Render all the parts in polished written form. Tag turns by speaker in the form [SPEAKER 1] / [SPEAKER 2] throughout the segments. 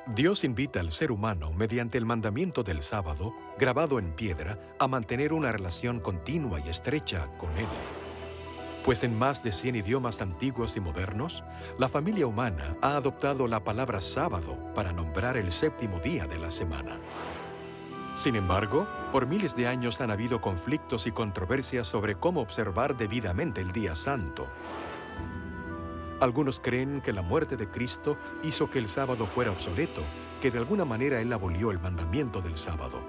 [SPEAKER 1] Dios invita al ser humano, mediante el mandamiento del sábado, grabado en piedra, a mantener una relación continua y estrecha con Él. Pues en más de 100 idiomas antiguos y modernos, la familia humana ha adoptado la palabra sábado para nombrar el séptimo día de la semana. Sin embargo, por miles de años han habido conflictos y controversias sobre cómo observar debidamente el día santo. Algunos creen que la muerte de Cristo hizo que el sábado fuera obsoleto, que de alguna manera Él abolió el mandamiento del sábado.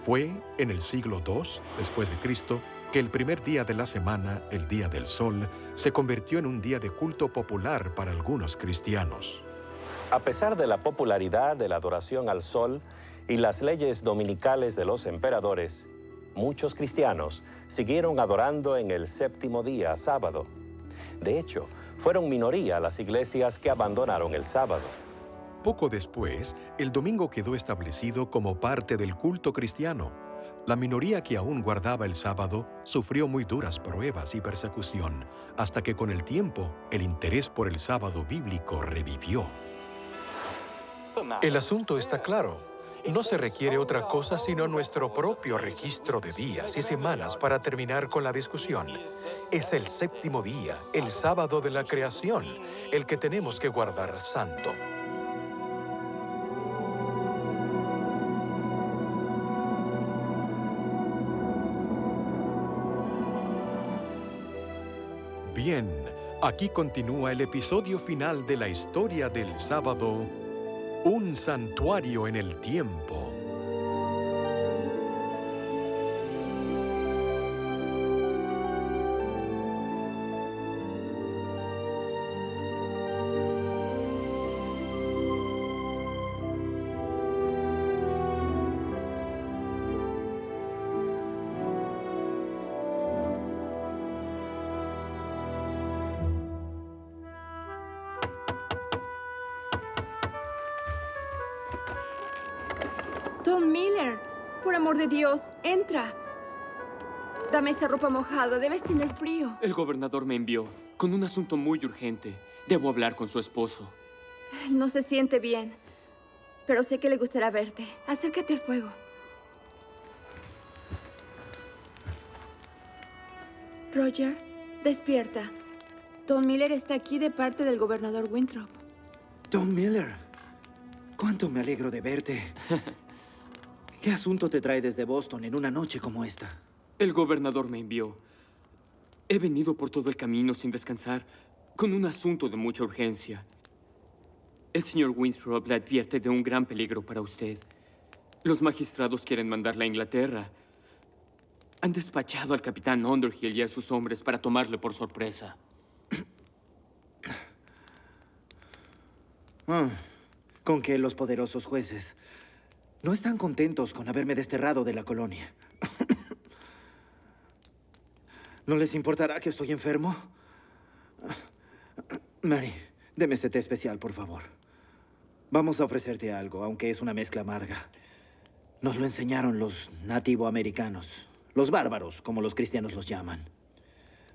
[SPEAKER 1] Fue en el siglo II, después de Cristo, que el primer día de la semana, el Día del Sol, se convirtió en un día de culto popular para algunos cristianos.
[SPEAKER 2] A pesar de la popularidad de la adoración al sol y las leyes dominicales de los emperadores, muchos cristianos siguieron adorando en el séptimo día, sábado. De hecho, fueron minoría las iglesias que abandonaron el sábado.
[SPEAKER 1] Poco después, el domingo quedó establecido como parte del culto cristiano. La minoría que aún guardaba el sábado sufrió muy duras pruebas y persecución, hasta que con el tiempo el interés por el sábado bíblico revivió.
[SPEAKER 3] El asunto está claro. No se requiere otra cosa sino nuestro propio registro de días y semanas para terminar con la discusión. Es el séptimo día, el sábado de la creación, el que tenemos que guardar santo.
[SPEAKER 1] Bien, aquí continúa el episodio final de la historia del sábado, Un santuario en el tiempo.
[SPEAKER 4] Tom Miller, por amor de Dios, entra. Dame esa ropa mojada, debes tener frío.
[SPEAKER 5] El gobernador me envió con un asunto muy urgente. Debo hablar con su esposo.
[SPEAKER 4] No se siente bien, pero sé que le gustará verte. Acércate al fuego. Roger, despierta. Tom Miller está aquí de parte del gobernador Winthrop.
[SPEAKER 6] Tom Miller, cuánto me alegro de verte. ¿Qué asunto te trae desde Boston en una noche como esta?
[SPEAKER 5] El gobernador me envió. He venido por todo el camino sin descansar, con un asunto de mucha urgencia. El señor Winthrop le advierte de un gran peligro para usted. Los magistrados quieren mandarla a Inglaterra. Han despachado al capitán Underhill y a sus hombres para tomarle por sorpresa.
[SPEAKER 6] Con que los poderosos jueces no están contentos con haberme desterrado de la colonia. ¿No les importará que estoy enfermo? Mary, deme ese té especial, por favor. Vamos a ofrecerte algo, aunque es una mezcla amarga. Nos lo enseñaron los nativoamericanos, los bárbaros, como los cristianos los llaman.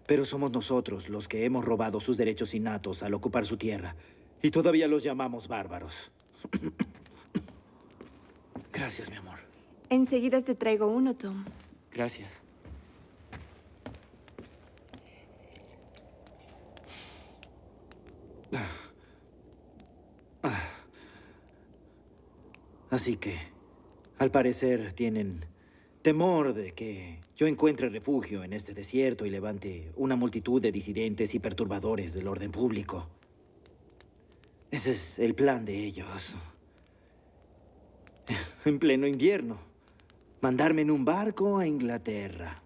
[SPEAKER 6] Pero somos nosotros los que hemos robado sus derechos innatos al ocupar su tierra. Y todavía los llamamos bárbaros. Gracias, mi amor.
[SPEAKER 4] Enseguida te traigo uno, Tom.
[SPEAKER 5] Gracias.
[SPEAKER 6] Así que, al parecer, tienen temor de que yo encuentre refugio en este desierto y levante una multitud de disidentes y perturbadores del orden público. Ese es el plan de ellos. En pleno invierno, mandarme en un barco a Inglaterra.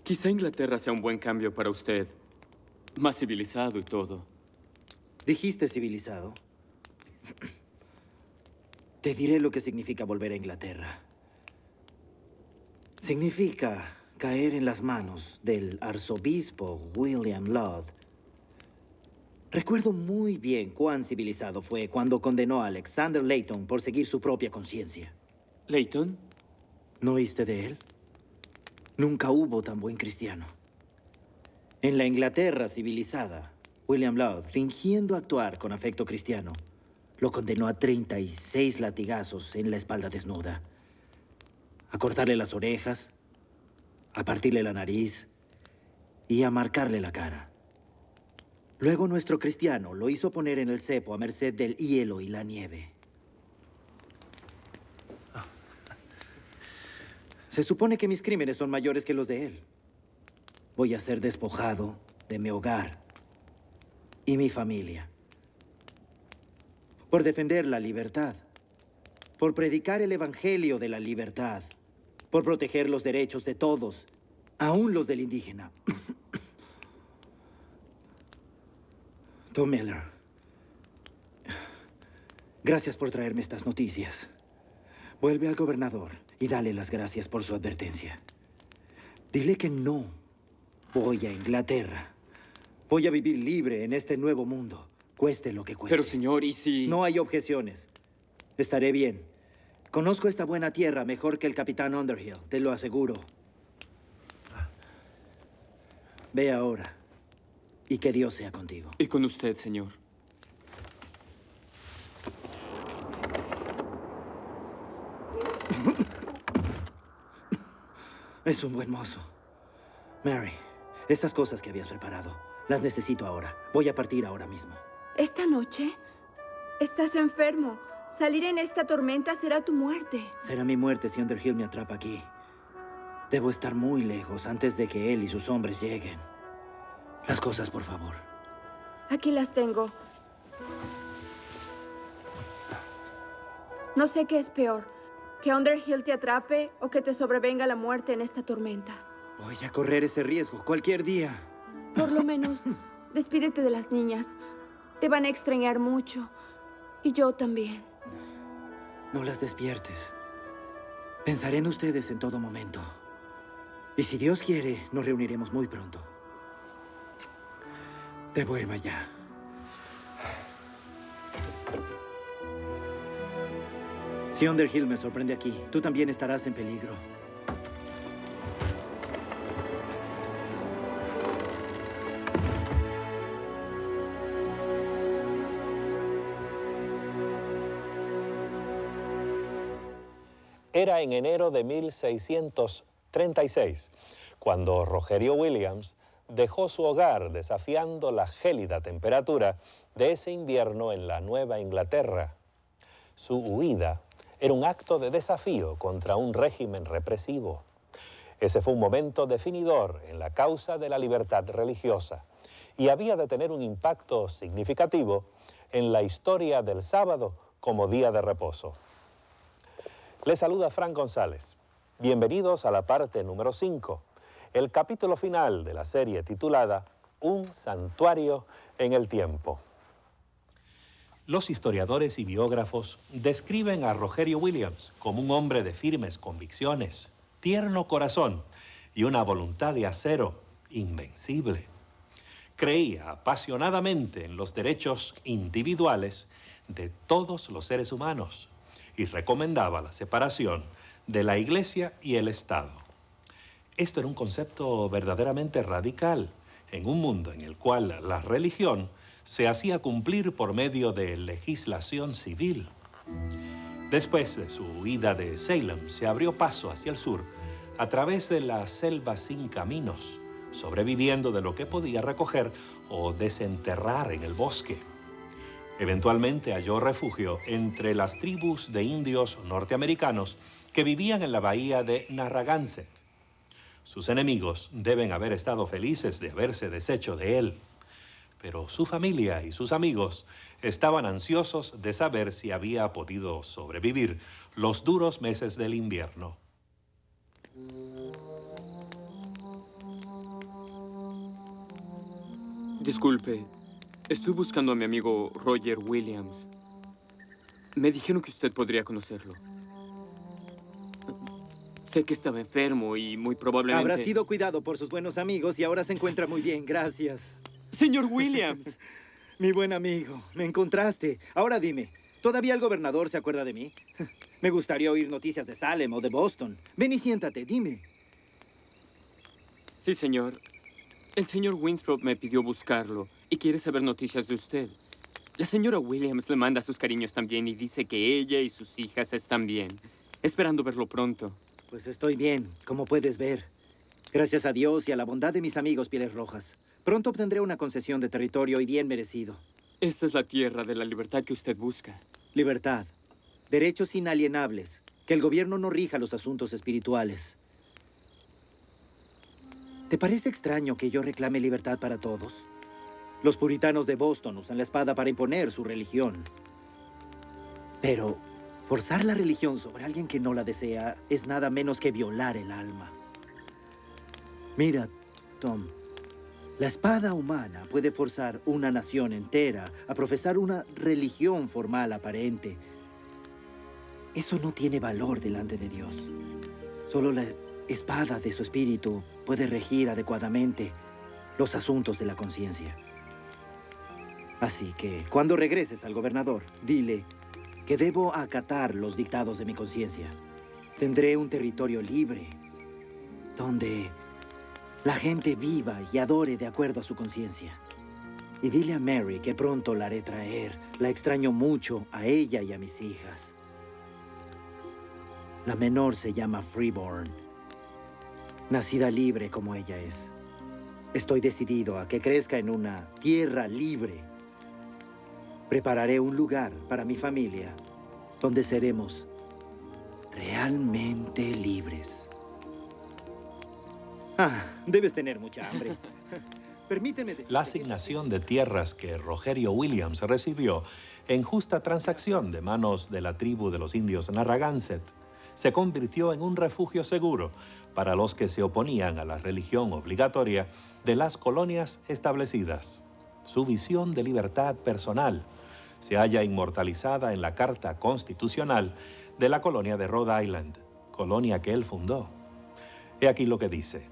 [SPEAKER 5] Quizá Inglaterra sea un buen cambio para usted. Más civilizado y todo.
[SPEAKER 6] ¿Dijiste civilizado? Te diré lo que significa volver a Inglaterra. Significa caer en las manos del arzobispo William Laud. Recuerdo muy bien cuán civilizado fue cuando condenó a Alexander Layton por seguir su propia conciencia.
[SPEAKER 5] ¿Layton?
[SPEAKER 6] ¿No oíste de él? Nunca hubo tan buen cristiano. En la Inglaterra civilizada, William Laud, fingiendo actuar con afecto cristiano, lo condenó a 36 latigazos en la espalda desnuda, a cortarle las orejas, a partirle la nariz y a marcarle la cara. Luego nuestro cristiano lo hizo poner en el cepo a merced del hielo y la nieve. Se supone que mis crímenes son mayores que los de él. Voy a ser despojado de mi hogar y mi familia. Por defender la libertad. Por predicar el evangelio de la libertad. Por proteger los derechos de todos, aún los del indígena. Tom Miller, gracias por traerme estas noticias. Vuelve al gobernador y dale las gracias por su advertencia. Dile que no voy a Inglaterra. Voy a vivir libre en este nuevo mundo, cueste lo que cueste.
[SPEAKER 5] Pero, señor, ¿y si...?
[SPEAKER 6] No hay objeciones. Estaré bien. Conozco esta buena tierra mejor que el capitán Underhill, te lo aseguro. Ve ahora. Y que Dios sea contigo.
[SPEAKER 5] Y con usted, señor.
[SPEAKER 6] Es un buen mozo. Mary, esas cosas que habías preparado, las necesito ahora. Voy a partir ahora mismo.
[SPEAKER 4] ¿Esta noche? Estás enfermo. Salir en esta tormenta será tu muerte.
[SPEAKER 6] Será mi muerte si Underhill me atrapa aquí. Debo estar muy lejos antes de que él y sus hombres lleguen. Las cosas, por favor.
[SPEAKER 4] Aquí las tengo. No sé qué es peor, que Underhill te atrape o que te sobrevenga la muerte en esta tormenta.
[SPEAKER 6] Voy a correr ese riesgo cualquier día.
[SPEAKER 4] Por lo menos, despídete de las niñas. Te van a extrañar mucho. Y yo también.
[SPEAKER 6] No las despiertes. Pensaré en ustedes en todo momento. Y si Dios quiere, nos reuniremos muy pronto. Debo irme ya. Si Underhill me sorprende aquí, tú también estarás en peligro.
[SPEAKER 2] Era en enero de 1636, cuando Rogerio Williams dejó su hogar desafiando la gélida temperatura de ese invierno en la Nueva Inglaterra. Su huida era un acto de desafío contra un régimen represivo. Ese fue un momento definidor en la causa de la libertad religiosa y había de tener un impacto significativo en la historia del sábado como día de reposo. Les saluda Frank González. Bienvenidos a la parte número 5, el capítulo final de la serie titulada Un santuario en el tiempo. Los historiadores y biógrafos describen a Rogerio Williams como un hombre de firmes convicciones, tierno corazón y una voluntad de acero invencible. Creía apasionadamente en los derechos individuales de todos los seres humanos y recomendaba la separación de la Iglesia y el Estado. Esto era un concepto verdaderamente radical en un mundo en el cual la religión se hacía cumplir por medio de legislación civil. Después de su huida de Salem, se abrió paso hacia el sur a través de la selva sin caminos, sobreviviendo de lo que podía recoger o desenterrar en el bosque. Eventualmente halló refugio entre las tribus de indios norteamericanos que vivían en la bahía de Narragansett. Sus enemigos deben haber estado felices de haberse deshecho de él, pero su familia y sus amigos estaban ansiosos de saber si había podido sobrevivir los duros meses del invierno.
[SPEAKER 5] Disculpe, estoy buscando a mi amigo Roger Williams. Me dijeron que usted podría conocerlo. Sé que estaba enfermo y muy probablemente...
[SPEAKER 6] Habrá sido cuidado por sus buenos amigos y ahora se encuentra muy bien, gracias.
[SPEAKER 5] ¡Señor Williams!
[SPEAKER 6] Mi buen amigo, me encontraste. Ahora dime, ¿todavía el gobernador se acuerda de mí? Me gustaría oír noticias de Salem o de Boston. Ven y siéntate, dime.
[SPEAKER 5] Sí, señor. El señor Winthrop me pidió buscarlo y quiere saber noticias de usted. La señora Williams le manda sus cariños también y dice que ella y sus hijas están bien. Esperando verlo pronto.
[SPEAKER 6] Pues estoy bien, como puedes ver. Gracias a Dios y a la bondad de mis amigos Pieles Rojas. Pronto obtendré una concesión de territorio y bien merecido.
[SPEAKER 5] Esta es la tierra de la libertad que usted busca.
[SPEAKER 6] Libertad. Derechos inalienables. Que el gobierno no rija los asuntos espirituales. ¿Te parece extraño que yo reclame libertad para todos? Los puritanos de Boston usan la espada para imponer su religión. Pero forzar la religión sobre alguien que no la desea es nada menos que violar el alma. Mira, Tom, la espada humana puede forzar una nación entera a profesar una religión formal aparente. Eso no tiene valor delante de Dios. Solo la espada de su espíritu puede regir adecuadamente los asuntos de la conciencia. Así que, cuando regreses al gobernador, dile que debo acatar los dictados de mi conciencia. Tendré un territorio libre, donde la gente viva y adore de acuerdo a su conciencia. Y dile a Mary que pronto la haré traer. La extraño mucho a ella y a mis hijas. La menor se llama Freeborn, nacida libre como ella es. Estoy decidido a que crezca en una tierra libre. Prepararé un lugar para mi familia donde seremos realmente libres. Debes tener mucha hambre. Permíteme decirte
[SPEAKER 2] La asignación de tierras que Rogerio Williams recibió en justa transacción de manos de la tribu de los indios Narragansett se convirtió en un refugio seguro para los que se oponían a la religión obligatoria de las colonias establecidas. Su visión de libertad personal se halla inmortalizada en la Carta Constitucional de la colonia de Rhode Island, colonia que él fundó. He aquí lo que dice: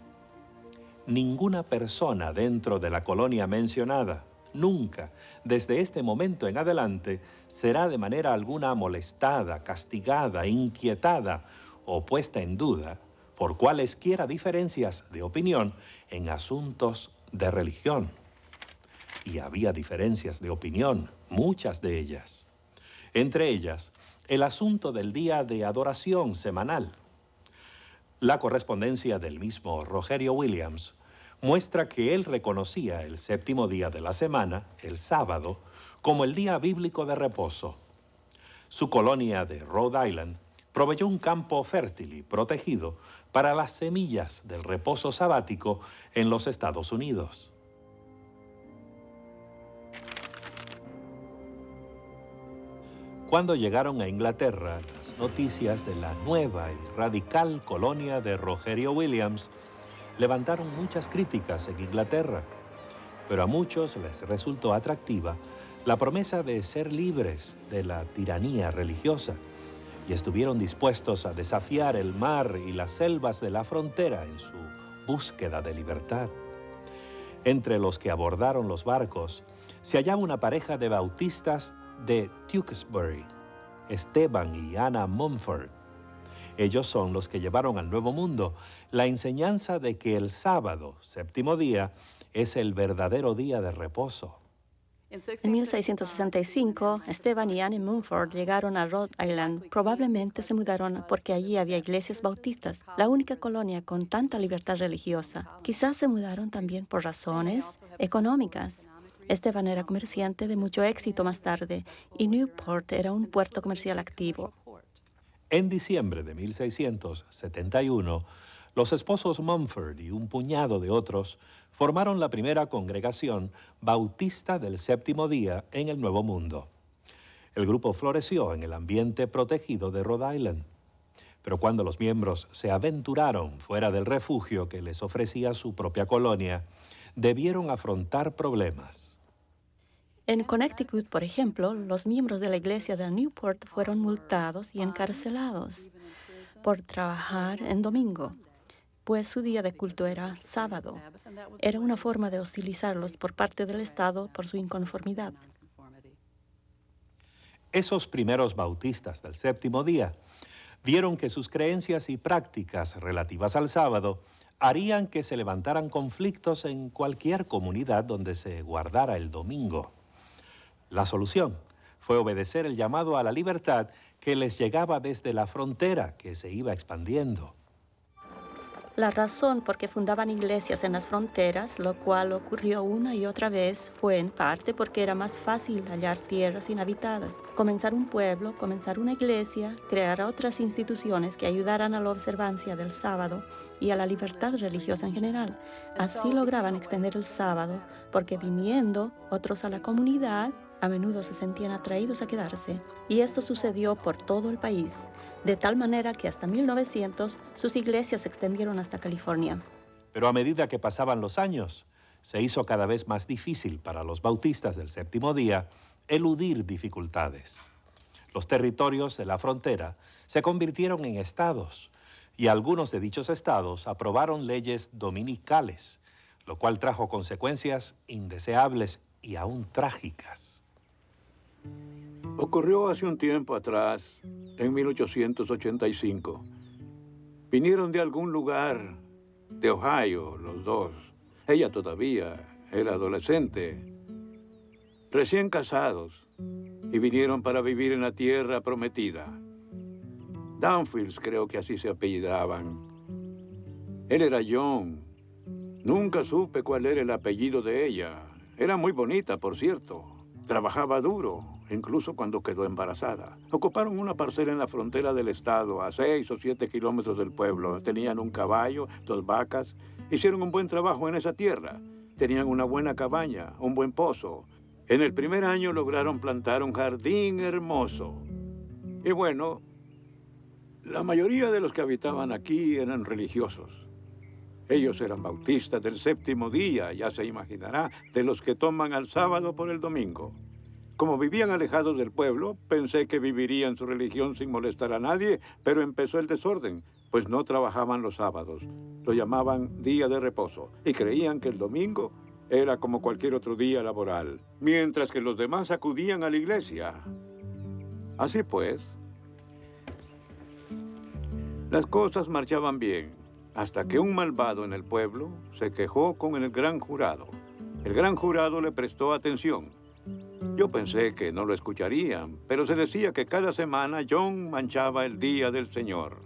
[SPEAKER 2] ninguna persona dentro de la colonia mencionada, nunca, desde este momento en adelante, será de manera alguna molestada, castigada, inquietada o puesta en duda por cualesquiera diferencias de opinión en asuntos de religión. Y había diferencias de opinión, muchas de ellas. Entre ellas, el asunto del día de adoración semanal. La correspondencia del mismo Rogerio Williams muestra que él reconocía el séptimo día de la semana, el sábado, como el día bíblico de reposo. Su colonia de Rhode Island proveyó un campo fértil y protegido para las semillas del reposo sabático en los Estados Unidos. Cuando llegaron a Inglaterra las noticias de la nueva y radical colonia de Rogerio Williams, levantaron muchas críticas en Inglaterra, pero a muchos les resultó atractiva la promesa de ser libres de la tiranía religiosa y estuvieron dispuestos a desafiar el mar y las selvas de la frontera en su búsqueda de libertad. Entre los que abordaron los barcos se hallaba una pareja de bautistas de Tewkesbury, Esteban y Anna Mumford. Ellos son los que llevaron al Nuevo Mundo la enseñanza de que el sábado, séptimo día, es el verdadero día de reposo.
[SPEAKER 7] En 1665, Esteban y Anne Mumford llegaron a Rhode Island. Probablemente se mudaron porque allí había iglesias bautistas, la única colonia con tanta libertad religiosa. Quizás se mudaron también por razones económicas. Esteban era comerciante de mucho éxito más tarde y Newport era un puerto comercial activo.
[SPEAKER 2] En diciembre de 1671, los esposos Mumford y un puñado de otros formaron la primera congregación bautista del séptimo día en el Nuevo Mundo. El grupo floreció en el ambiente protegido de Rhode Island, pero cuando los miembros se aventuraron fuera del refugio que les ofrecía su propia colonia, debieron afrontar problemas.
[SPEAKER 7] En Connecticut, por ejemplo, los miembros de la iglesia de Newport fueron multados y encarcelados por trabajar en domingo, pues su día de culto era sábado. Era una forma de hostilizarlos por parte del Estado por su inconformidad.
[SPEAKER 2] Esos primeros bautistas del séptimo día vieron que sus creencias y prácticas relativas al sábado harían que se levantaran conflictos en cualquier comunidad donde se guardara el domingo. La solución fue obedecer el llamado a la libertad que les llegaba desde la frontera que se iba expandiendo.
[SPEAKER 7] La razón por qué fundaban iglesias en las fronteras, lo cual ocurrió una y otra vez, fue en parte porque era más fácil hallar tierras inhabitadas, comenzar un pueblo, comenzar una iglesia, crear otras instituciones que ayudaran a la observancia del sábado y a la libertad religiosa en general. Así lograban extender el sábado, porque viniendo otros a la comunidad, a menudo se sentían atraídos a quedarse. Y esto sucedió por todo el país, de tal manera que hasta 1900 sus iglesias se extendieron hasta California.
[SPEAKER 2] Pero a medida que pasaban los años, se hizo cada vez más difícil para los bautistas del séptimo día eludir dificultades. Los territorios de la frontera se convirtieron en estados, y algunos de dichos estados aprobaron leyes dominicales, lo cual trajo consecuencias indeseables y aún trágicas.
[SPEAKER 8] Ocurrió hace un tiempo atrás, en 1885. Vinieron de algún lugar de Ohio, los dos. Ella todavía era adolescente, recién casados, y vinieron para vivir en la tierra prometida. Dunfields, creo que así se apellidaban. Él era John. Nunca supe cuál era el apellido de ella. Era muy bonita, por cierto. Trabajaba duro, incluso cuando quedó embarazada. Ocuparon una parcela en la frontera del estado, a 6 o 7 kilómetros del pueblo. Tenían un caballo, 2 vacas. Hicieron un buen trabajo en esa tierra. Tenían una buena cabaña, un buen pozo. En el primer año lograron plantar un jardín hermoso. Y bueno, la mayoría de los que habitaban aquí eran religiosos. Ellos eran bautistas del séptimo día, ya se imaginará, de los que toman al sábado por el domingo. Como vivían alejados del pueblo, pensé que vivirían su religión sin molestar a nadie, pero empezó el desorden, pues no trabajaban los sábados. Lo llamaban día de reposo y creían que el domingo era como cualquier otro día laboral, mientras que los demás acudían a la iglesia. Así pues, las cosas marchaban bien, hasta que un malvado en el pueblo se quejó con el gran jurado. El gran jurado le prestó atención. Yo pensé que no lo escucharían, pero se decía que cada semana John manchaba el día del Señor.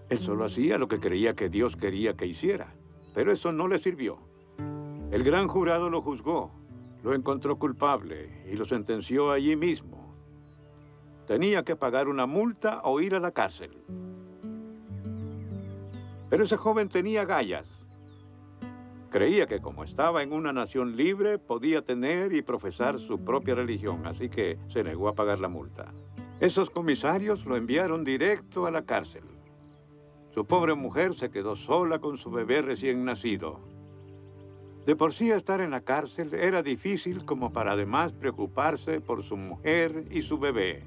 [SPEAKER 8] Él solo hacía lo que creía que Dios quería que hiciera, pero eso no le sirvió. El gran jurado lo juzgó, lo encontró culpable y lo sentenció allí mismo. Tenía que pagar una multa o ir a la cárcel. Pero ese joven tenía agallas. Creía que como estaba en una nación libre, podía tener y profesar su propia religión, así que se negó a pagar la multa. Esos comisarios lo enviaron directo a la cárcel. Su pobre mujer se quedó sola con su bebé recién nacido. De por sí estar en la cárcel era difícil como para además preocuparse por su mujer y su bebé.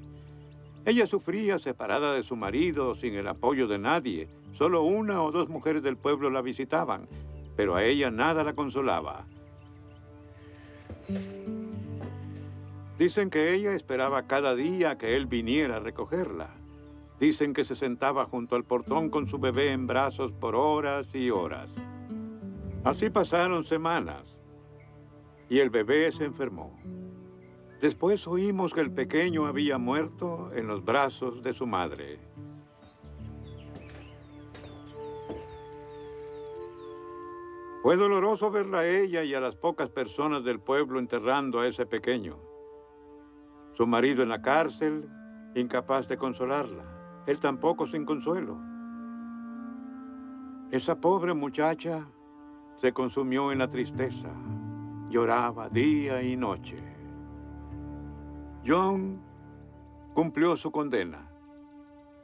[SPEAKER 8] Ella sufría separada de su marido, sin el apoyo de nadie. Solo 1 o 2 mujeres del pueblo la visitaban, pero a ella nada la consolaba. Dicen que ella esperaba cada día que él viniera a recogerla. Dicen que se sentaba junto al portón con su bebé en brazos por horas y horas. Así pasaron semanas, y el bebé se enfermó. Después oímos que el pequeño había muerto en los brazos de su madre. Fue doloroso verla a ella y a las pocas personas del pueblo enterrando a ese pequeño. Su marido en la cárcel, incapaz de consolarla. Él tampoco sin consuelo. Esa pobre muchacha se consumió en la tristeza. Lloraba día y noche. John cumplió su condena.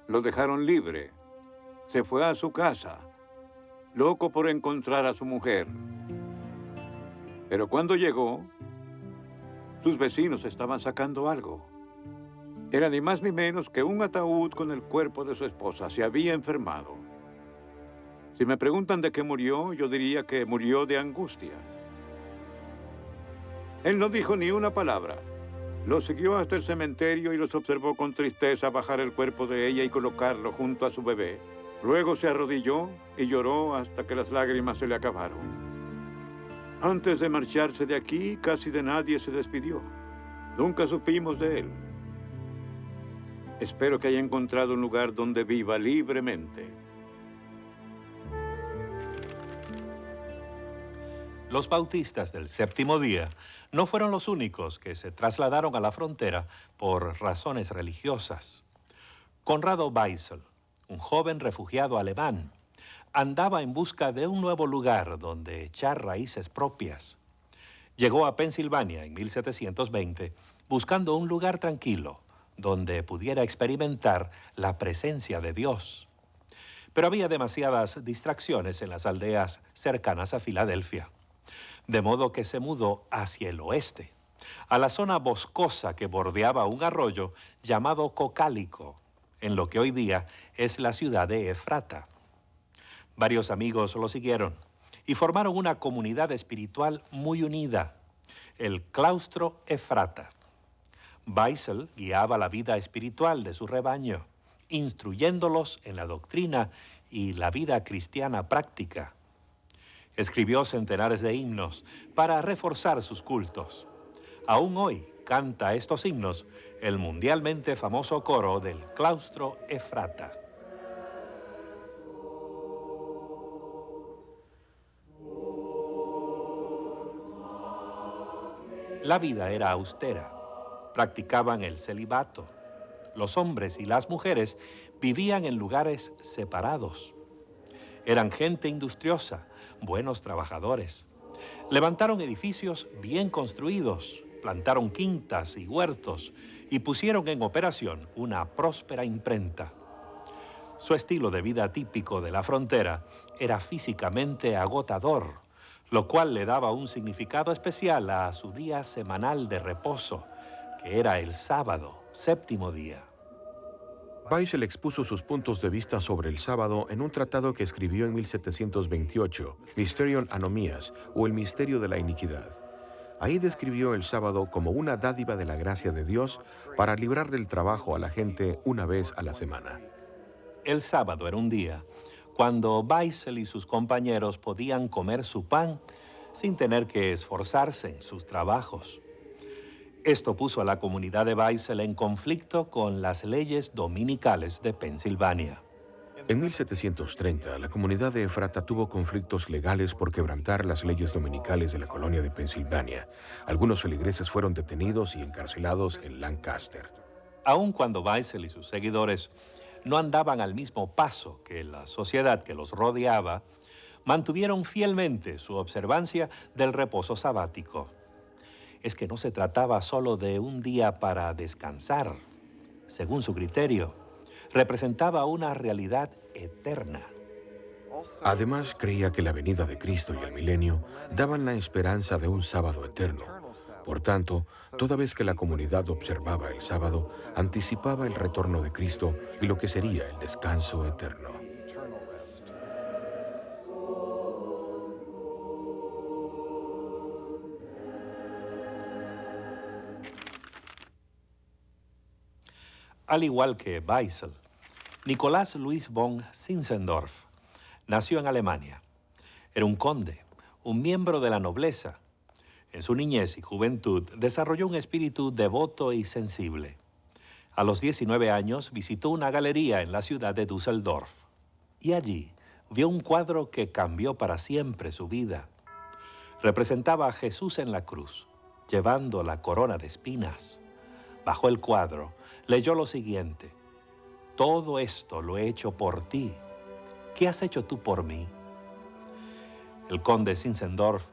[SPEAKER 8] Lo dejaron libre. Se fue a su casa, loco por encontrar a su mujer. Pero cuando llegó, sus vecinos estaban sacando algo. Era ni más ni menos que un ataúd con el cuerpo de su esposa. Se había enfermado. Si me preguntan de qué murió, yo diría que murió de angustia. Él no dijo ni una palabra. Los siguió hasta el cementerio y los observó con tristeza bajar el cuerpo de ella y colocarlo junto a su bebé. Luego se arrodilló y lloró hasta que las lágrimas se le acabaron. Antes de marcharse de aquí, casi de nadie se despidió. Nunca supimos de él. Espero que haya encontrado un lugar donde viva libremente.
[SPEAKER 2] Los bautistas del séptimo día no fueron los únicos que se trasladaron a la frontera por razones religiosas. Conrado Weissel, un joven refugiado alemán, andaba en busca de un nuevo lugar donde echar raíces propias. Llegó a Pensilvania en 1720 buscando un lugar tranquilo donde pudiera experimentar la presencia de Dios. Pero había demasiadas distracciones en las aldeas cercanas a Filadelfia, de modo que se mudó hacia el oeste, a la zona boscosa que bordeaba un arroyo llamado Cocalico, en lo que hoy día es la ciudad de Efrata. Varios amigos lo siguieron y formaron una comunidad espiritual muy unida, el Claustro Efrata. Weissel guiaba la vida espiritual de su rebaño, instruyéndolos en la doctrina y la vida cristiana práctica. Escribió centenares de himnos para reforzar sus cultos. Aún hoy canta estos himnos el mundialmente famoso coro del Claustro Efrata. La vida era austera. Practicaban el celibato. Los hombres y las mujeres vivían en lugares separados. Eran gente industriosa, buenos trabajadores. Levantaron edificios bien construidos, plantaron quintas y huertos y pusieron en operación una próspera imprenta. Su estilo de vida típico de la frontera era físicamente agotador, lo cual le daba un significado especial a su día semanal de reposo, que era el sábado, séptimo día.
[SPEAKER 1] Weissel expuso sus puntos de vista sobre el sábado en un tratado que escribió en 1728, Mysterion Anomias, o el misterio de la iniquidad. Ahí describió el sábado como una dádiva de la gracia de Dios para librar del trabajo a la gente una vez a la semana.
[SPEAKER 2] El sábado era un día cuando Weissel y sus compañeros podían comer su pan sin tener que esforzarse en sus trabajos. Esto puso a la comunidad de Weissel en conflicto con las leyes dominicales de Pensilvania.
[SPEAKER 1] En 1730, la comunidad de Efrata tuvo conflictos legales por quebrantar las leyes dominicales de la colonia de Pensilvania. Algunos feligreses fueron detenidos y encarcelados en Lancaster.
[SPEAKER 2] Aun cuando Weissel y sus seguidores no andaban al mismo paso que la sociedad que los rodeaba, mantuvieron fielmente su observancia del reposo sabático. Es que no se trataba solo de un día para descansar. Según su criterio, representaba una realidad eterna.
[SPEAKER 1] Además, creía que la venida de Cristo y el milenio daban la esperanza de un sábado eterno. Por tanto, toda vez que la comunidad observaba el sábado, anticipaba el retorno de Cristo y lo que sería el descanso eterno.
[SPEAKER 2] Al igual que Weissel, Nicolás Luis von Zinzendorf nació en Alemania. Era un conde, un miembro de la nobleza. En su niñez y juventud desarrolló un espíritu devoto y sensible. A los 19 años visitó una galería en la ciudad de Düsseldorf y allí vio un cuadro que cambió para siempre su vida. Representaba a Jesús en la cruz, llevando la corona de espinas. Bajo el cuadro leyó lo siguiente: todo esto lo he hecho por ti. ¿Qué has hecho tú por mí? El conde Zinzendorf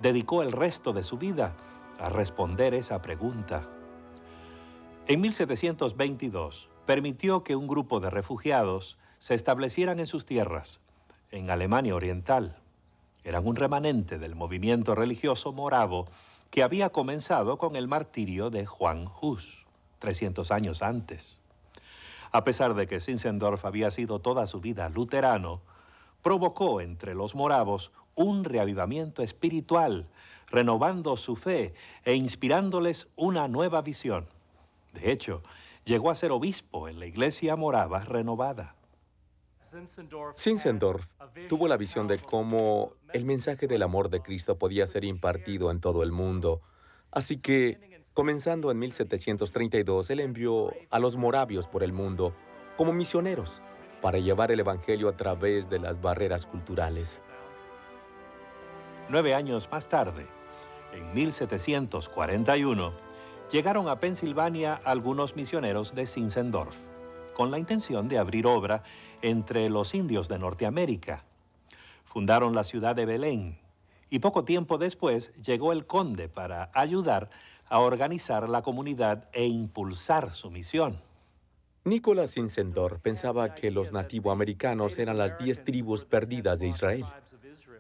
[SPEAKER 2] dedicó el resto de su vida a responder esa pregunta. En 1722 permitió que un grupo de refugiados se establecieran en sus tierras, en Alemania Oriental. Eran un remanente del movimiento religioso moravo que había comenzado con el martirio de Juan Hus, 300 años antes. A pesar de que Zinzendorf había sido toda su vida luterano, provocó entre los moravos un reavivamiento espiritual, renovando su fe e inspirándoles una nueva visión. De hecho, llegó a ser obispo en la iglesia morava renovada.
[SPEAKER 9] Zinzendorf tuvo la visión de cómo el mensaje del amor de Cristo podía ser impartido en todo el mundo. Así que Comenzando en 1732, él envió a los moravios por el mundo como misioneros para llevar el evangelio a través de las barreras culturales.
[SPEAKER 2] 9 años más tarde, en 1741, llegaron a Pensilvania algunos misioneros de Zinzendorf, con la intención de abrir obra entre los indios de Norteamérica. Fundaron la ciudad de Belén, y poco tiempo después llegó el conde para ayudar a organizar la comunidad e impulsar su misión.
[SPEAKER 9] Nicholas Zinzendorf pensaba que los nativoamericanos eran las 10 tribus perdidas de Israel.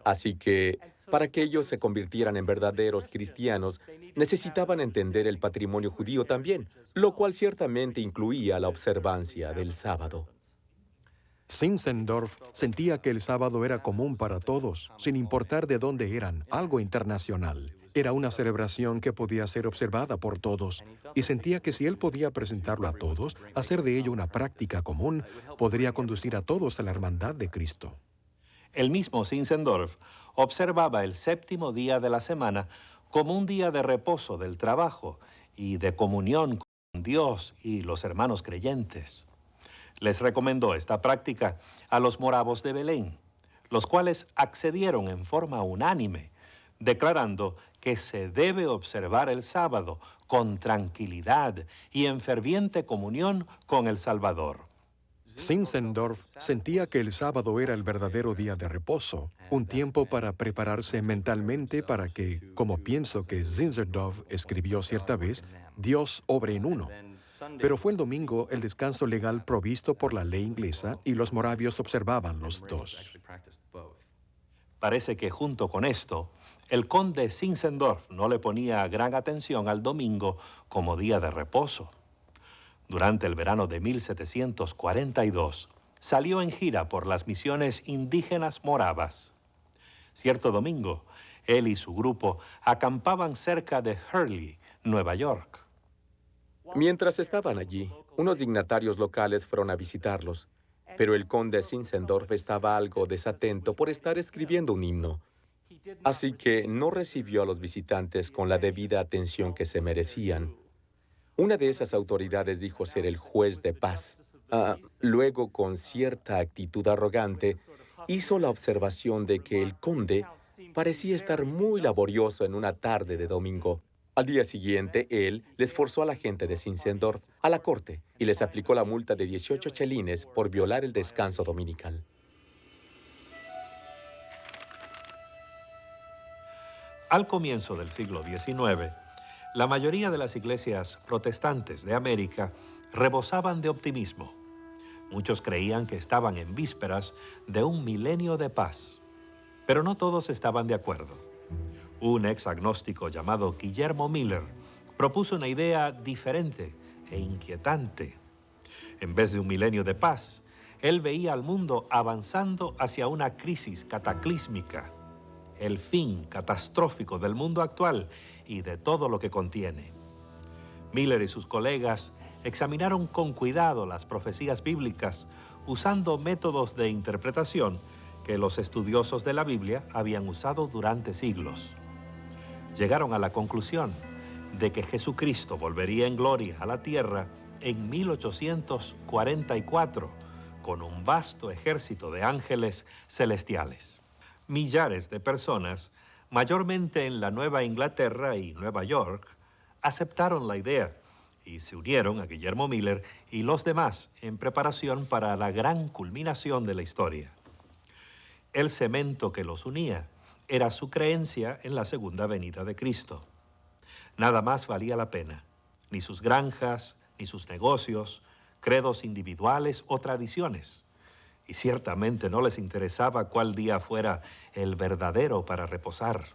[SPEAKER 9] Así que, para que ellos se convirtieran en verdaderos cristianos, necesitaban entender el patrimonio judío también, lo cual ciertamente incluía la observancia del sábado.
[SPEAKER 1] Zinzendorf sentía que el sábado era común para todos, sin importar de dónde eran, algo internacional. Era una celebración que podía ser observada por todos, y sentía que si él podía presentarlo a todos, hacer de ello una práctica común, podría conducir a todos a la hermandad de Cristo.
[SPEAKER 2] El mismo Zinzendorf observaba el séptimo día de la semana como un día de reposo del trabajo y de comunión con Dios y los hermanos creyentes. Les recomendó esta práctica a los moravos de Belén, los cuales accedieron en forma unánime, declarando que se debe observar el sábado con tranquilidad y en ferviente comunión con el Salvador.
[SPEAKER 1] Zinzendorf sentía que el sábado era el verdadero día de reposo, un tiempo para prepararse mentalmente para que, como pienso que Zinzendorf escribió cierta vez, Dios obre en uno. Pero fue el domingo el descanso legal provisto por la ley inglesa y los moravios observaban los dos.
[SPEAKER 2] Parece que junto con esto, el conde Zinzendorf no le ponía gran atención al domingo como día de reposo. Durante el verano de 1742, salió en gira por las misiones indígenas moravas. Cierto domingo, él y su grupo acampaban cerca de Hurley, Nueva York.
[SPEAKER 9] Mientras estaban allí, unos dignatarios locales fueron a visitarlos, pero el conde Zinzendorf estaba algo desatento por estar escribiendo un himno. Así que no recibió a los visitantes con la debida atención que se merecían. Una de esas autoridades dijo ser el juez de paz. Luego, con cierta actitud arrogante, hizo la observación de que el conde parecía estar muy laborioso en una tarde de domingo. Al día siguiente, él les forzó a la gente de Zinzendorf a la corte y les aplicó la multa de 18 chelines por violar el descanso dominical.
[SPEAKER 2] Al comienzo del siglo XIX, la mayoría de las iglesias protestantes de América rebosaban de optimismo. Muchos creían que estaban en vísperas de un milenio de paz, pero no todos estaban de acuerdo. Un ex agnóstico llamado Guillermo Miller propuso una idea diferente e inquietante. En vez de un milenio de paz, él veía al mundo avanzando hacia una crisis cataclísmica, el fin catastrófico del mundo actual y de todo lo que contiene. Miller y sus colegas examinaron con cuidado las profecías bíblicas usando métodos de interpretación que los estudiosos de la Biblia habían usado durante siglos. Llegaron a la conclusión de que Jesucristo volvería en gloria a la tierra en 1844 con un vasto ejército de ángeles celestiales. Millares de personas, mayormente en la Nueva Inglaterra y Nueva York, aceptaron la idea y se unieron a Guillermo Miller y los demás en preparación para la gran culminación de la historia. El cemento que los unía era su creencia en la segunda venida de Cristo. Nada más valía la pena, ni sus granjas, ni sus negocios, credos individuales o tradiciones. Y ciertamente no les interesaba cuál día fuera el verdadero para reposar.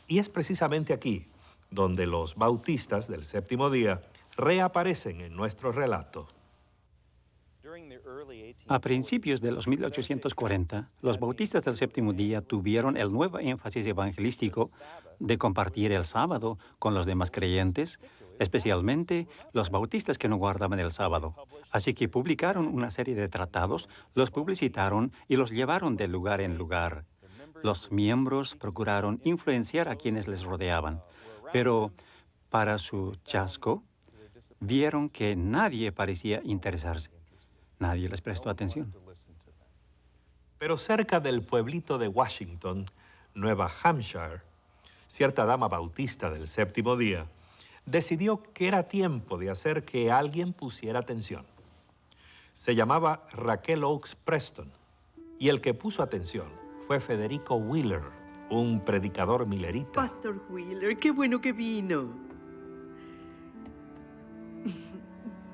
[SPEAKER 2] Y es precisamente aquí donde los bautistas del séptimo día reaparecen en nuestro relato.
[SPEAKER 10] A principios de los 1840, los bautistas del séptimo día tuvieron el nuevo énfasis evangelístico de compartir el sábado con los demás creyentes, especialmente los bautistas que no guardaban el sábado. Así que publicaron una serie de tratados, los publicitaron y los llevaron de lugar en lugar. Los miembros procuraron influenciar a quienes les rodeaban, pero Para su chasco, vieron que nadie parecía interesarse. Nadie les prestó atención.
[SPEAKER 11] Pero cerca del pueblito de Washington, Nueva Hampshire, cierta dama bautista del séptimo día decidió que era tiempo de hacer que alguien pusiera atención. Se llamaba Raquel Oakes Preston, y el que puso atención fue Federico Wheeler, un predicador millerita.
[SPEAKER 12] Pastor Wheeler, qué bueno que vino.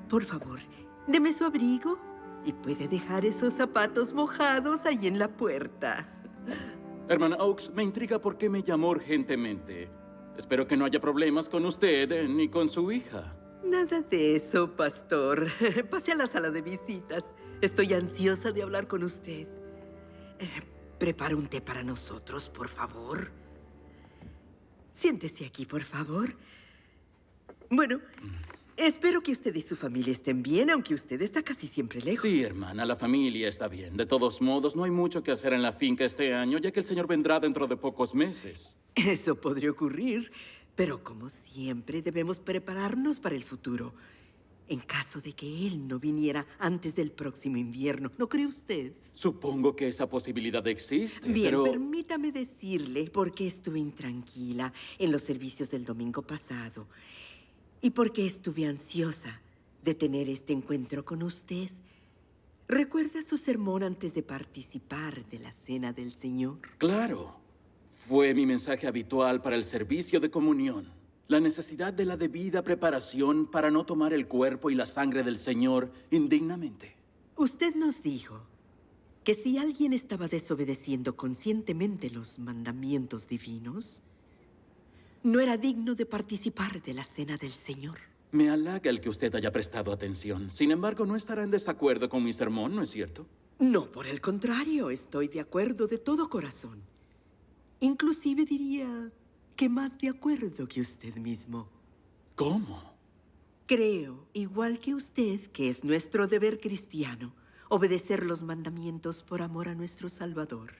[SPEAKER 12] Por favor, deme su abrigo y puede dejar esos zapatos mojados ahí en la puerta.
[SPEAKER 13] Hermana Oakes, me intriga por qué me llamó urgentemente. Espero que no haya problemas con usted ni con su hija.
[SPEAKER 12] Nada de eso, pastor. Pase a la sala de visitas. Estoy ansiosa de hablar con usted. Prepara un té para nosotros, por favor. Siéntese aquí, por favor. Bueno, espero que usted y su familia estén bien, aunque usted está casi siempre lejos.
[SPEAKER 13] Sí, hermana, la familia está bien. De todos modos, no hay mucho que hacer en la finca este año, ya que el señor vendrá dentro de pocos meses.
[SPEAKER 12] Eso podría ocurrir, pero como siempre debemos prepararnos para el futuro. En caso de que él no viniera antes del próximo invierno, ¿no cree usted?
[SPEAKER 13] Supongo que esa posibilidad existe,
[SPEAKER 12] Bien,
[SPEAKER 13] pero...
[SPEAKER 12] permítame decirle por qué estuve intranquila en los servicios del domingo pasado y por qué estuve ansiosa de tener este encuentro con usted. ¿Recuerda su sermón antes de participar de la Cena del Señor?
[SPEAKER 13] Claro. Fue mi mensaje habitual para el servicio de comunión. La necesidad de la debida preparación para no tomar el cuerpo y la sangre del Señor indignamente.
[SPEAKER 12] Usted nos dijo que si alguien estaba desobedeciendo conscientemente los mandamientos divinos, no era digno de participar de la Cena del Señor.
[SPEAKER 13] Me halaga el que usted haya prestado atención. Sin embargo, no estará en desacuerdo con mi sermón, ¿no es cierto?
[SPEAKER 12] No, por el contrario, estoy de acuerdo de todo corazón. Inclusive diría que más de acuerdo que usted mismo.
[SPEAKER 13] ¿Cómo?
[SPEAKER 12] Creo, igual que usted, que es nuestro deber cristiano obedecer los mandamientos por amor a nuestro Salvador.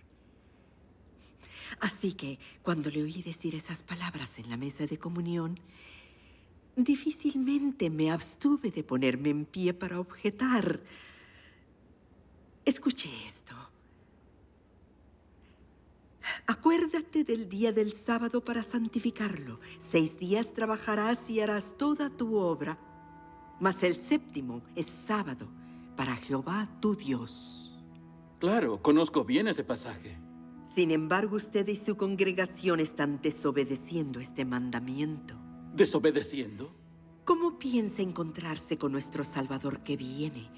[SPEAKER 12] Así que, cuando le oí decir esas palabras en la mesa de comunión, difícilmente me abstuve de ponerme en pie para objetar. Escuche esto. Acuérdate del día del sábado para santificarlo. 6 días trabajarás y harás toda tu obra, mas el séptimo es sábado para Jehová tu Dios.
[SPEAKER 13] Claro, conozco bien ese pasaje.
[SPEAKER 12] Sin embargo, usted y su congregación están desobedeciendo este mandamiento.
[SPEAKER 13] ¿Desobedeciendo?
[SPEAKER 12] ¿Cómo piensa encontrarse con nuestro Salvador que viene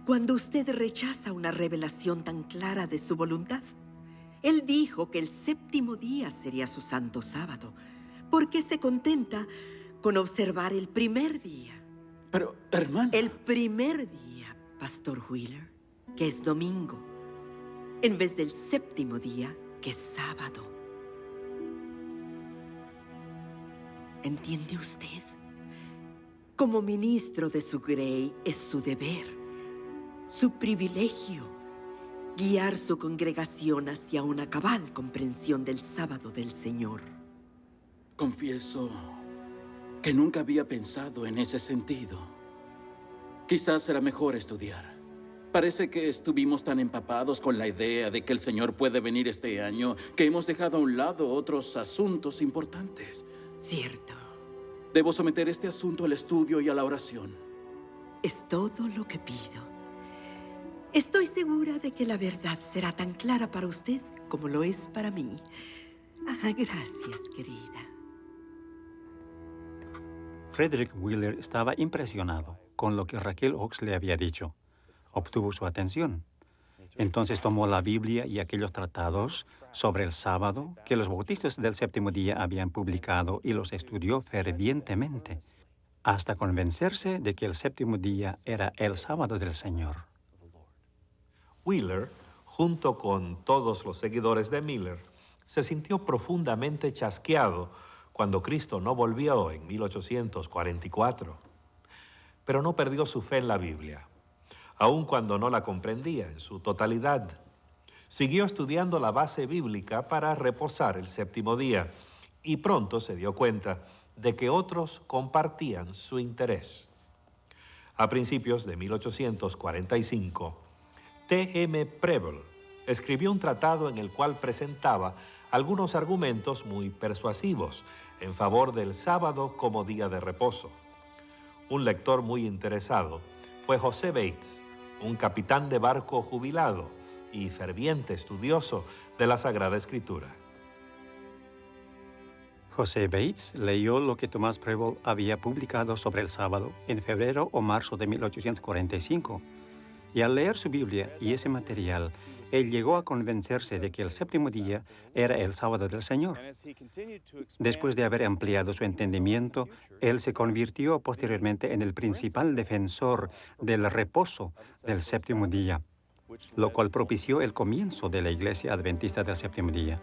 [SPEAKER 12] cuando usted rechaza una revelación tan clara de su voluntad? Él dijo que el séptimo día sería su santo sábado. ¿Por qué se contenta con observar el primer día?
[SPEAKER 13] Pero, hermana...
[SPEAKER 12] El primer día, Pastor Wheeler, que es domingo, en vez del séptimo día, que es sábado. ¿Entiende usted? Como ministro de su Grey, es su deber, su privilegio, guiar su congregación hacia una cabal comprensión del sábado del Señor.
[SPEAKER 13] Confieso que nunca había pensado en ese sentido. Quizás será mejor estudiar. Parece que estuvimos tan empapados con la idea de que el Señor puede venir este año que hemos dejado a un lado otros asuntos importantes.
[SPEAKER 12] Cierto.
[SPEAKER 13] Debo someter este asunto al estudio y a la oración.
[SPEAKER 12] Es todo lo que pido. Estoy segura de que la verdad será tan clara para usted como lo es para mí. Gracias, querida.
[SPEAKER 10] Frederick Wheeler estaba impresionado con lo que Raquel Oakes le había dicho. Obtuvo su atención. Entonces tomó la Biblia y aquellos tratados sobre el sábado que los bautistas del séptimo día habían publicado y los estudió fervientemente, hasta convencerse de que el séptimo día era el sábado del Señor.
[SPEAKER 11] Wheeler, junto con todos los seguidores de Miller, se sintió profundamente chasqueado cuando Cristo no volvió en 1844. Pero no perdió su fe en la Biblia, aun cuando no la comprendía en su totalidad. Siguió estudiando la base bíblica para reposar el séptimo día y pronto se dio cuenta de que otros compartían su interés. A principios de 1845, T.M. Preble escribió un tratado en el cual presentaba algunos argumentos muy persuasivos en favor del sábado como día de reposo. Un lector muy interesado fue José Bates, un capitán de barco jubilado y ferviente estudioso de la Sagrada Escritura.
[SPEAKER 10] José Bates leyó lo que Thomas Preble había publicado sobre el sábado en febrero o marzo de 1845, y al leer su Biblia y ese material, él llegó a convencerse de que el séptimo día era el sábado del Señor. Después de haber ampliado su entendimiento, él se convirtió posteriormente en el principal defensor del reposo del séptimo día, lo cual propició el comienzo de la Iglesia Adventista del Séptimo Día.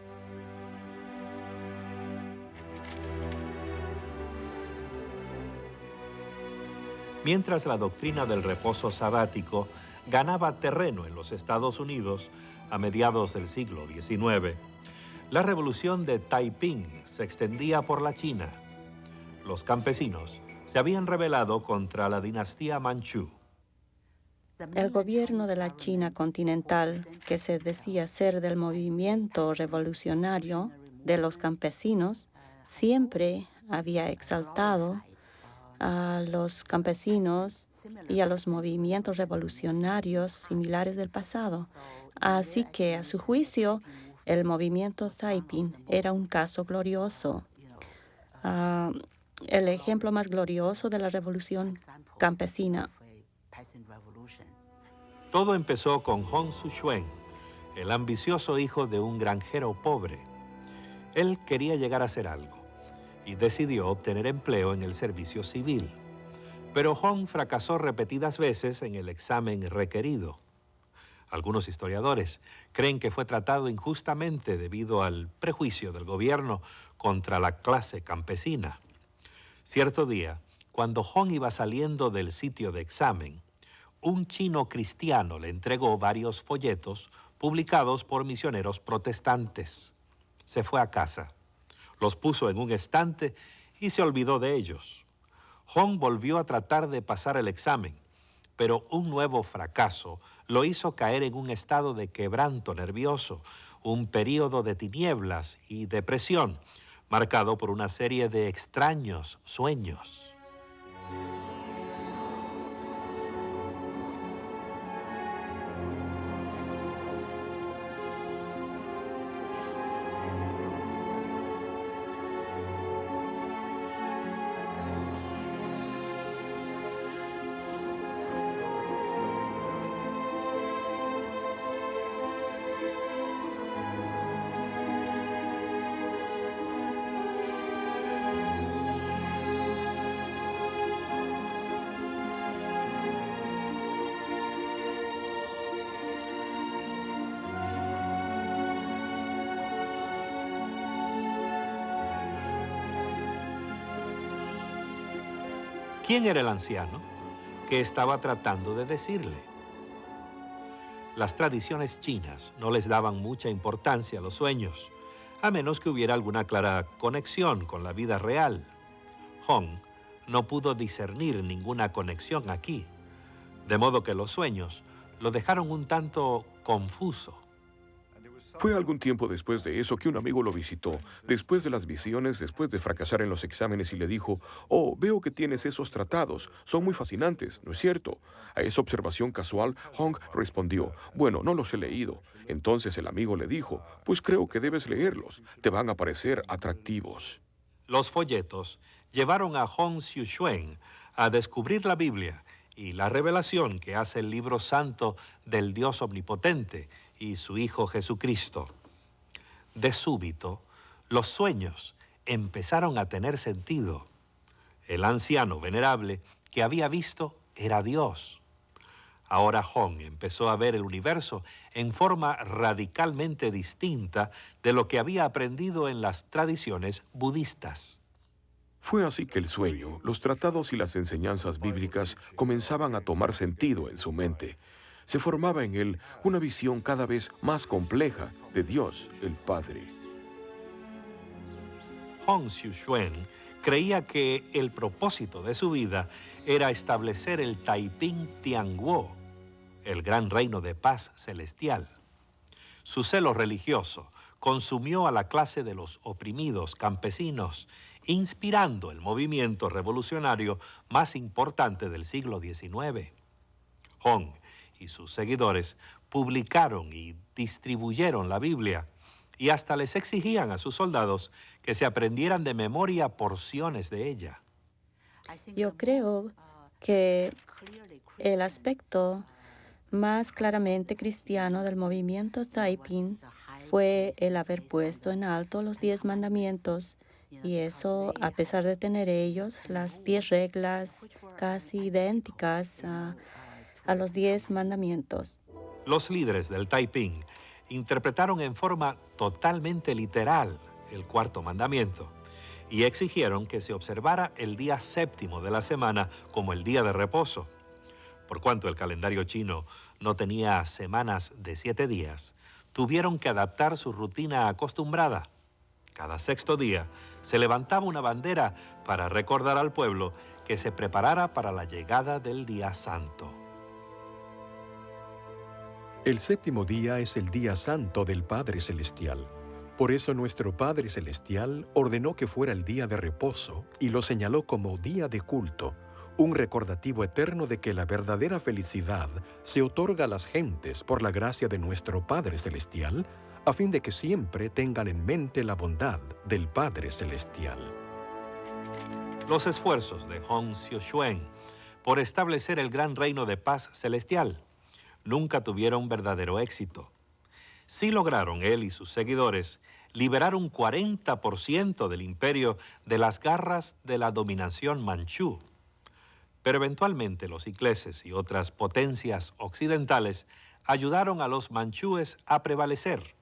[SPEAKER 11] Mientras la doctrina del reposo sabático ganaba terreno en los Estados Unidos a mediados del siglo XIX, la revolución de Taiping se extendía por la China. Los campesinos se habían rebelado contra la dinastía Manchú.
[SPEAKER 7] El gobierno de la China continental, que se decía ser del movimiento revolucionario de los campesinos, siempre había exaltado a los campesinos y a los movimientos revolucionarios similares del pasado. Así que, a su juicio, el movimiento Taiping era un caso glorioso. El ejemplo más glorioso de la revolución campesina.
[SPEAKER 11] Todo empezó con Hong Xiuquan, el ambicioso hijo de un granjero pobre. Él quería llegar a ser algo y decidió obtener empleo en el servicio civil. Pero Hong fracasó repetidas veces en el examen requerido. Algunos historiadores creen que fue tratado injustamente debido al prejuicio del gobierno contra la clase campesina. Cierto día, cuando Hong iba saliendo del sitio de examen, un chino cristiano le entregó varios folletos publicados por misioneros protestantes. Se fue a casa, los puso en un estante y se olvidó de ellos. Hong volvió a tratar de pasar el examen, pero un nuevo fracaso lo hizo caer en un estado de quebranto nervioso, un período de tinieblas y depresión, marcado por una serie de extraños sueños. ¿Quién era el anciano? ¿Qué estaba tratando de decirle? Las tradiciones chinas no les daban mucha importancia a los sueños, a menos que hubiera alguna clara conexión con la vida real. Hong no pudo discernir ninguna conexión aquí, de modo que los sueños lo dejaron un tanto confuso.
[SPEAKER 1] Fue algún tiempo después de eso que un amigo lo visitó, después de las visiones, después de fracasar en los exámenes, y le dijo: «Oh, veo que tienes esos tratados, son muy fascinantes, ¿no es cierto?». A esa observación casual, Hong respondió: «Bueno, no los he leído». Entonces el amigo le dijo: «Pues creo que debes leerlos, te van a parecer atractivos».
[SPEAKER 11] Los folletos llevaron a Hong Xiuquan a descubrir la Biblia y la revelación que hace el libro santo del Dios omnipotente y su Hijo Jesucristo. De súbito, los sueños empezaron a tener sentido. El anciano venerable que había visto era Dios. Ahora Hong empezó a ver el universo en forma radicalmente distinta de lo que había aprendido en las tradiciones budistas.
[SPEAKER 1] Fue así que el sueño, los tratados y las enseñanzas bíblicas comenzaban a tomar sentido en su mente. Se formaba en él una visión cada vez más compleja de Dios, el Padre.
[SPEAKER 11] Hong Xiuquan creía que el propósito de su vida era establecer el Taiping Tianguo, el gran reino de paz celestial. Su celo religioso consumió a la clase de los oprimidos campesinos, inspirando el movimiento revolucionario más importante del siglo XIX. Hong y sus seguidores publicaron y distribuyeron la Biblia y hasta les exigían a sus soldados que se aprendieran de memoria porciones de ella.
[SPEAKER 7] Yo creo que el aspecto más claramente cristiano del movimiento Taiping fue el haber puesto en alto los 10 mandamientos, y eso a pesar de tener ellos las 10 reglas casi idénticas a los 10 mandamientos.
[SPEAKER 11] Los líderes del Taiping interpretaron en forma totalmente literal el cuarto mandamiento y exigieron que se observara el día séptimo de la semana como el día de reposo. Por cuanto el calendario chino no tenía semanas de 7 días, tuvieron que adaptar su rutina acostumbrada. Cada sexto día se levantaba una bandera para recordar al pueblo que se preparara para la llegada del día santo.
[SPEAKER 1] El séptimo día es el día santo del Padre Celestial. Por eso nuestro Padre Celestial ordenó que fuera el día de reposo y lo señaló como día de culto, un recordativo eterno de que la verdadera felicidad se otorga a las gentes por la gracia de nuestro Padre Celestial, a fin de que siempre tengan en mente la bondad del Padre Celestial.
[SPEAKER 11] Los esfuerzos de Hong Xiuquan por establecer el gran reino de paz celestial nunca tuvieron verdadero éxito. Sí lograron él y sus seguidores liberar un 40% del imperio de las garras de la dominación manchú. Pero eventualmente los ingleses y otras potencias occidentales ayudaron a los manchúes a prevalecer.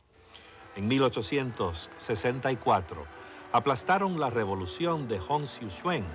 [SPEAKER 11] En 1864 aplastaron la revolución de Hong Xiuquan